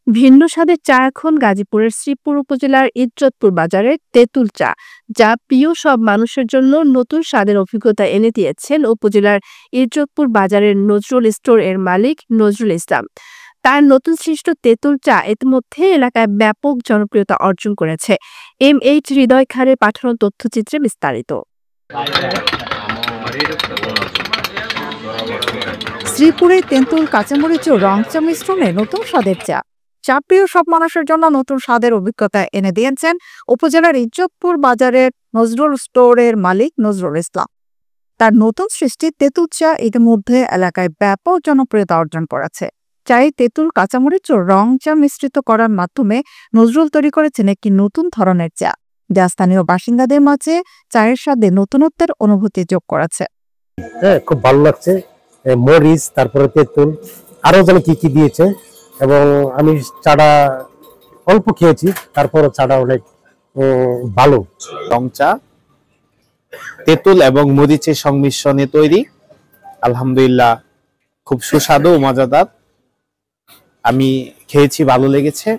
ভিন্ন স্বাদের চা এখন গাজীপুরের শ্রীপুর উপজেলার ইজ্জতপুর বাজারের তেঁতুল চা, যা প্রিয় সব মানুষের জন্য নতুন স্বাদের অভিজ্ঞতা এনে দিয়েছেন উপজেলার ইজ্জতপুর বাজারের নজরুল স্টোর এর মালিক নজরুল ইসলাম। তার নতুন সৃষ্ট তেঁতুল চা ইতিমধ্যে এলাকায় ব্যাপক জনপ্রিয়তা অর্জন করেছে। এইচ হৃদয় খানের পাঠানো তথ্যচিত্রে বিস্তারিত। শ্রীপুরে তেঁতুল, কাঁচামরিচ ও রং চা মিশ্রণে নতুন স্বাদের চা। চা প্রিয় সব মানুষের জন্য নতুন স্বাদের অভিজ্ঞতা এনে দিয়েছেন উপজেলার ইজ্জতপুর বাজারের নজরুল স্টোরের মালিক নজরুল ইসলাম। তার নতুন সৃষ্টি তেঁতুল চা ইতিমধ্যে এলাকায় ব্যাপক জনপ্রিয়তা অর্জন করেছে। চায়ে তেঁতুল, কাঁচামরিচ ও রং চা মিশ্রিত করার মাধ্যমে নজরুল তৈরি করেছেন একটি নতুন ধরনের চা, যা স্থানীয় বাসিন্দাদের মাঝে চায়ের স্বাদে নতুনত্বের অনুভূতি যোগ করেছে। খুব ভালো লাগছে। মরিচ, তারপরে তেঁতুল, আরো জানি কি কি দিয়েছে, এবং আমি চাটা অল্প খেয়েছি, তারপরে চাটা অনেক ভালো। রং চা তেঁতুল এবং মরিচের সংমিশ্রণে তৈরি, আলহামদুলিল্লাহ খুব সুস্বাদু ও মজাদার। আমি খেয়েছি, ভালো লেগেছে।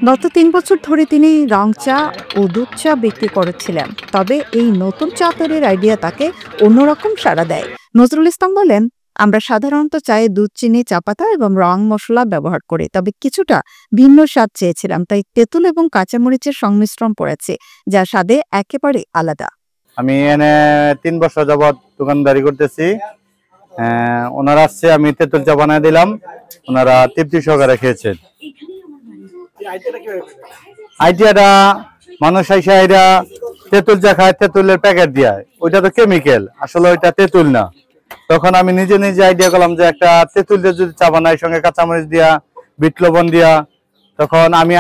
গত ৩ বছর ধরে তিনি রং চা ও দুধ চা বিক্রি করেছিলেন, তবে এই নতুন চা তৈরির আইডিয়া তাকে অন্যরকম সাড়া দেয়। নজরুল ইসলাম বলেন, আমরা সাধারণত চায়ে দুধ, চিনি, চা পাতা এবং রং মশলা ব্যবহার করি, তবে কিছুটা ভিন্ন স্বাদ চেয়েছিলাম, তাই তেঁতুল এবং কাঁচামরিচের সংমিশ্রণ করেছি, যা স্বাদে একেবারে আলাদা। আমি এনে ৩ বছর যাবৎ দোকানদারি করতেছি। ওনারা আসছে, আমি তেঁতুল চা বানিয়ে দিলাম, ওনারা তৃপ্তি সহকারে খেয়েছেন। আইডিয়াটা মানুষ আইসা এরা তেঁতুল চা খায় তেঁতুলের প্যাকেট দিয়ে, ওইটা তো কেমিক্যাল, আসলে ওইটা তেঁতুল না। তখন আমি নিজে নিজে আইডিয়া করলাম যে একটা তেঁতুল দিয়ে যদি চা বানাই, সঙ্গে কাঁচামরিচ দিয়া, বিট লবণ দিয়া, তখন আমি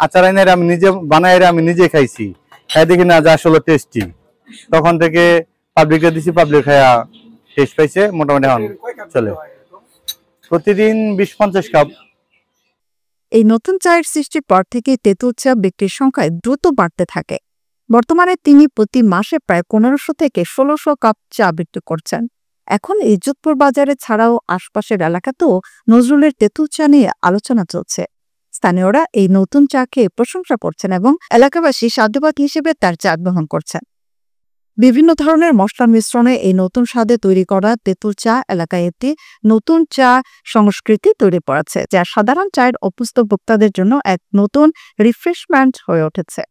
আচার আইনারে আমি নিজে বানাই, আমি নিজে খাইছি, খাই দেখি না যে আসলে টেস্টি। তখন থেকে পাবলিকে দিছি, পাবলিক খায়া টেস্ট পাইছে, মোটামুটি এখন চলে। প্রতিদিন ২০-৫০ কাপ। এই নতুন চায়ের সৃষ্টির পর থেকে তেঁতুল চা বিক্রির সংখ্যায় দ্রুত বাড়তে থাকে। বর্তমানে তিনি প্রতি মাসে প্রায় ১৫০০ থেকে ১৬০০ কাপ চা বিক্রি করছেন। এখন ইজ্জতপুর বাজারে ছাড়াও আশপাশের এলাকাতেও নজরুলের তেঁতুল চা নিয়ে আলোচনা চলছে। স্থানীয়রা এই নতুন চা খেয়ে প্রশংসা করছেন এবং এলাকাবাসী সাধুবাদ হিসেবে তার চা গ্রহণ করছেন। বিভিন্ন ধরনের মশলার মিশ্রণে এই নতুন স্বাদে তৈরি করা তেঁতুল চা এলাকায় একটি নতুন চা সংস্কৃতি তৈরি করেছে, যা সাধারণ চায়ের অভ্যস্ত ভোক্তাদের জন্য এক নতুন রিফ্রেশমেন্ট হয়ে উঠেছে।